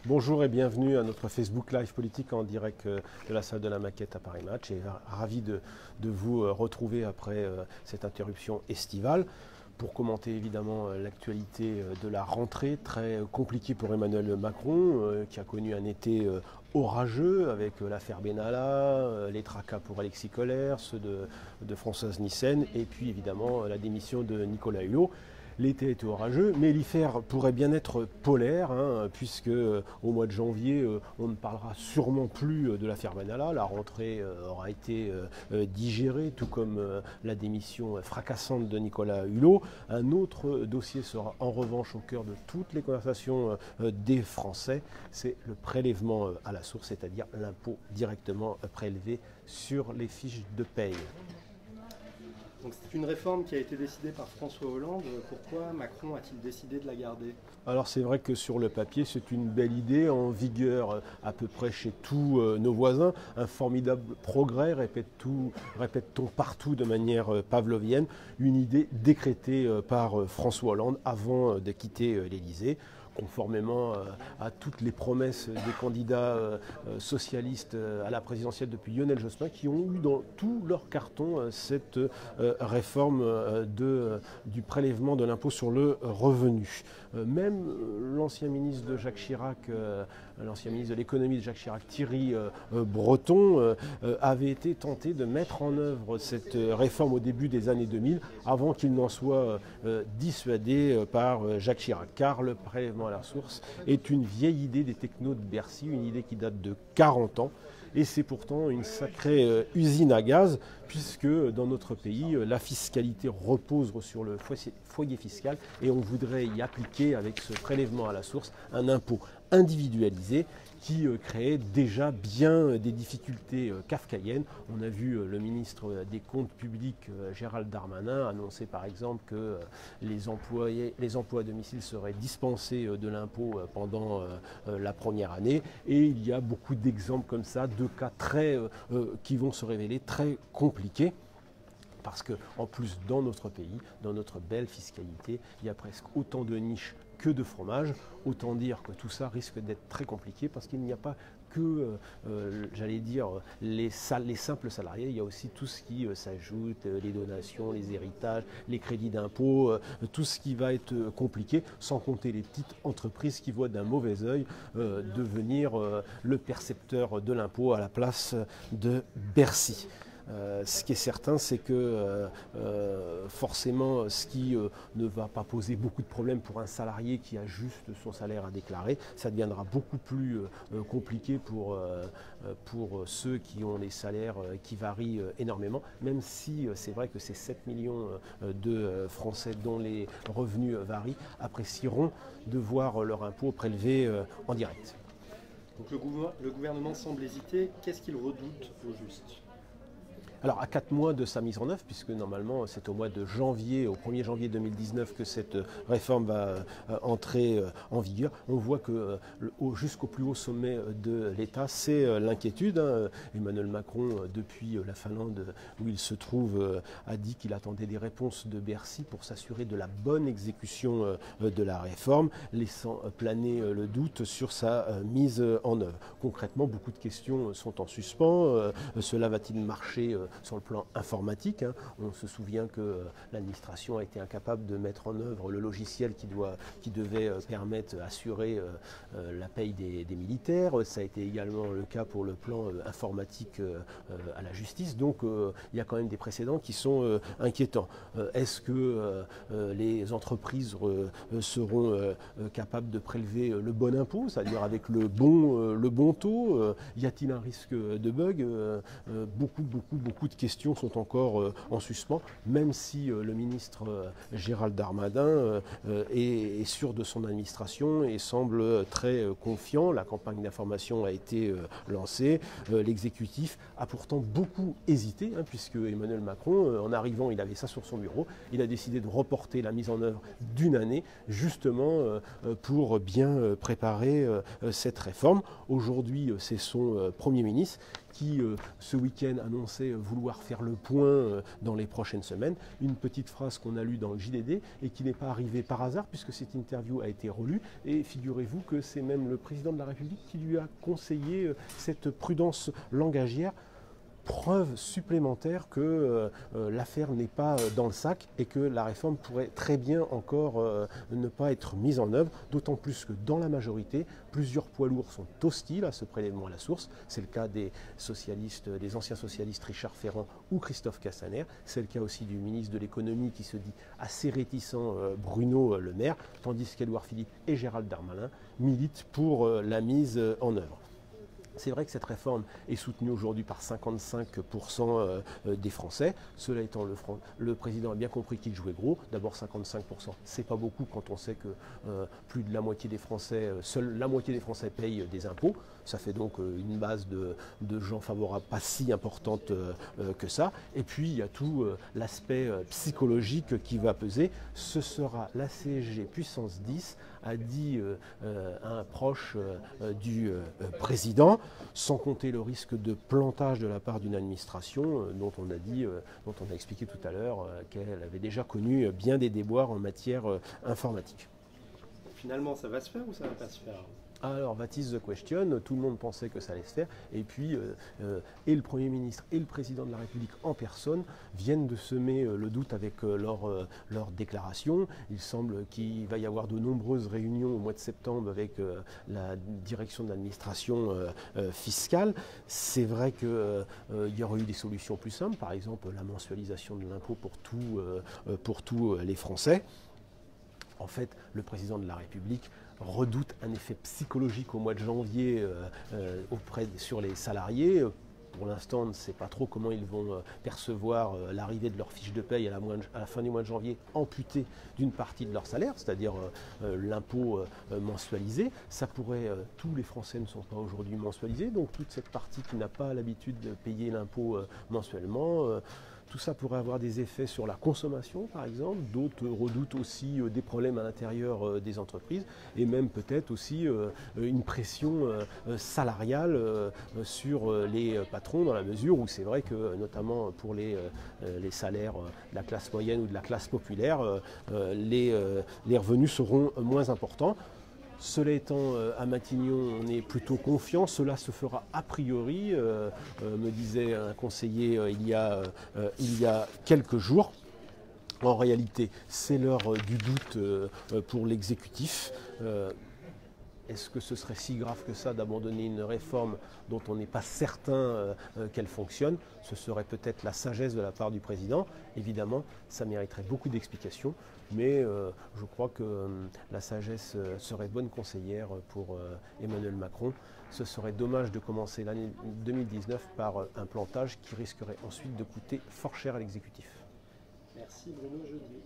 Bonjour et bienvenue à notre Facebook Live politique en direct de la salle de la Maquette à Paris Match. Et ravi de vous retrouver après cette interruption estivale pour commenter évidemment l'actualité de la rentrée très compliquée pour Emmanuel Macron qui a connu un été orageux avec l'affaire Benalla, les tracas pour Alexis Kohler, ceux de Françoise Nyssen et puis évidemment la démission de Nicolas Hulot. L'été était orageux, mais l'hiver pourrait bien être polaire, puisque au mois de janvier, on ne parlera sûrement plus de l'affaire Benalla. La rentrée aura été digérée, tout comme la démission fracassante de Nicolas Hulot. Un autre dossier sera en revanche au cœur de toutes les conversations des Français, c'est le prélèvement à la source, c'est-à-dire l'impôt directement prélevé sur les fiches de paye. Donc c'est une réforme qui a été décidée par François Hollande. Pourquoi Macron a-t-il décidé de la garder? Alors c'est vrai que sur le papier, c'est une belle idée, en vigueur à peu près chez tous nos voisins. Un formidable progrès, répète-t-on partout de manière pavlovienne. Une idée décrétée par François Hollande avant de quitter l'Élysée, conformément à toutes les promesses des candidats socialistes à la présidentielle depuis Lionel Jospin, qui ont eu dans tout leur carton cette réforme du prélèvement de l'impôt sur le revenu. Même l'ancien ministre de Jacques Chirac, l'ancien ministre de l'économie de Jacques Chirac, Thierry Breton, avait été tenté de mettre en œuvre cette réforme au début des années 2000, avant qu'il n'en soit dissuadé par Jacques Chirac, car le prélèvement à la source est une vieille idée des technos de Bercy, une idée qui date de 40 ans. Et c'est pourtant une sacrée usine à gaz, puisque dans notre pays, la fiscalité repose sur le foyer fiscal et on voudrait y appliquer, avec ce prélèvement à la source, un impôt individualisé qui créait déjà bien des difficultés kafkaïennes. On a vu le ministre des Comptes publics, Gérald Darmanin, annoncer par exemple que les emplois à domicile seraient dispensés de l'impôt pendant la première année. Et il y a beaucoup d'exemples comme ça, de cas qui vont se révéler très compliqués. Parce qu'en plus, dans notre pays, dans notre belle fiscalité, il y a presque autant de niches que de fromage. Autant dire que tout ça risque d'être très compliqué parce qu'il n'y a pas que, j'allais dire, les simples salariés. Il y a aussi tout ce qui s'ajoute, les donations, les héritages, les crédits d'impôt, tout ce qui va être compliqué, sans compter les petites entreprises qui voient d'un mauvais œil devenir le percepteur de l'impôt à la place de Bercy. Ce qui est certain, c'est que forcément, ce qui ne va pas poser beaucoup de problèmes pour un salarié qui a juste son salaire à déclarer, ça deviendra beaucoup plus compliqué pour ceux qui ont des salaires qui varient énormément, même si c'est vrai que ces 7 millions de Français dont les revenus varient apprécieront de voir leur impôt prélevé en direct. Donc le gouvernement semble hésiter. Qu'est-ce qu'il redoute au juste ? Alors à 4 mois de sa mise en œuvre, puisque normalement c'est au mois de janvier, au 1er janvier 2019 que cette réforme va entrer en vigueur, on voit que jusqu'au plus haut sommet de l'État, c'est l'inquiétude. Emmanuel Macron, depuis la Finlande où il se trouve, a dit qu'il attendait des réponses de Bercy pour s'assurer de la bonne exécution de la réforme, laissant planer le doute sur sa mise en œuvre. Concrètement, beaucoup de questions sont en suspens. Cela va-t-il marcher sur le plan informatique? On se souvient que l'administration a été incapable de mettre en œuvre le logiciel qui devait permettre d'assurer la paye des militaires. Ça a été également le cas pour le plan informatique à la justice. Donc il y a quand même des précédents qui sont inquiétants. Est-ce que les entreprises seront capables de prélever le bon impôt, c'est-à-dire avec le bon taux? Y a-t-il un risque de bug? Beaucoup de questions sont encore en suspens, même si le ministre Gérald Darmanin est sûr de son administration et semble très confiant. La campagne d'information a été lancée. L'exécutif a pourtant beaucoup hésité, puisque Emmanuel Macron, en arrivant, il avait ça sur son bureau. Il a décidé de reporter la mise en œuvre d'une année, justement pour bien préparer cette réforme. Aujourd'hui, c'est son Premier ministre qui ce week-end annonçait vouloir faire le point dans les prochaines semaines. Une petite phrase qu'on a lue dans le JDD et qui n'est pas arrivée par hasard puisque cette interview a été relue. Et figurez-vous que c'est même le président de la République qui lui a conseillé cette prudence langagière. Preuve supplémentaire que l'affaire n'est pas dans le sac et que la réforme pourrait très bien encore ne pas être mise en œuvre, d'autant plus que dans la majorité, plusieurs poids lourds sont hostiles à ce prélèvement à la source. C'est le cas des socialistes, des anciens socialistes Richard Ferrand ou Christophe Castaner. C'est le cas aussi du ministre de l'économie qui se dit assez réticent, Bruno Le Maire, tandis qu'Édouard Philippe et Gérald Darmanin militent pour la mise en œuvre. C'est vrai que cette réforme est soutenue aujourd'hui par 55% des Français. Cela étant, le président a bien compris qu'il jouait gros. D'abord 55%, c'est pas beaucoup quand on sait que plus de la moitié des Français, seule la moitié des Français payent des impôts. Ça fait donc une base de gens favorables pas si importante que ça. Et puis il y a tout l'aspect psychologique qui va peser. Ce sera la CSG puissance 10, a dit un proche du président, sans compter le risque de plantage de la part d'une administration dont on a expliqué tout à l'heure qu'elle avait déjà connu bien des déboires en matière informatique. Finalement, ça va se faire ou ça va pas se faire ? Alors, that is the question. Tout le monde pensait que ça allait se faire. Et puis, et le Premier ministre et le Président de la République en personne viennent de semer le doute avec leur déclaration. Il semble qu'il va y avoir de nombreuses réunions au mois de septembre avec la direction de l'administration fiscale. C'est vrai qu'il y aurait eu des solutions plus simples, par exemple la mensualisation de l'impôt pour tous les Français. En fait, le Président de la République redoute un effet psychologique au mois de janvier sur les salariés. Pour l'instant, on ne sait pas trop comment ils vont percevoir l'arrivée de leur fiche de paye à la fin du mois de janvier amputée d'une partie de leur salaire, c'est-à-dire l'impôt mensualisé. Ça pourrait, tous les Français ne sont pas aujourd'hui mensualisés, donc toute cette partie qui n'a pas l'habitude de payer l'impôt mensuellement, tout ça pourrait avoir des effets sur la consommation, par exemple. D'autres redoutent aussi des problèmes à l'intérieur des entreprises et même peut-être aussi une pression salariale sur les patrons, dans la mesure où c'est vrai que, notamment pour les salaires de la classe moyenne ou de la classe populaire, les revenus seront moins importants. Cela étant, à Matignon, on est plutôt confiant. Cela se fera a priori, me disait un conseiller il y a quelques jours. En réalité, c'est l'heure du doute pour l'exécutif. Est-ce que ce serait si grave que ça d'abandonner une réforme dont on n'est pas certain qu'elle fonctionne? Ce serait peut-être la sagesse de la part du président. Évidemment, ça mériterait beaucoup d'explications, mais je crois que la sagesse serait bonne conseillère pour Emmanuel Macron. Ce serait dommage de commencer l'année 2019 par un plantage qui risquerait ensuite de coûter fort cher à l'exécutif. Merci Bruno Jeudi.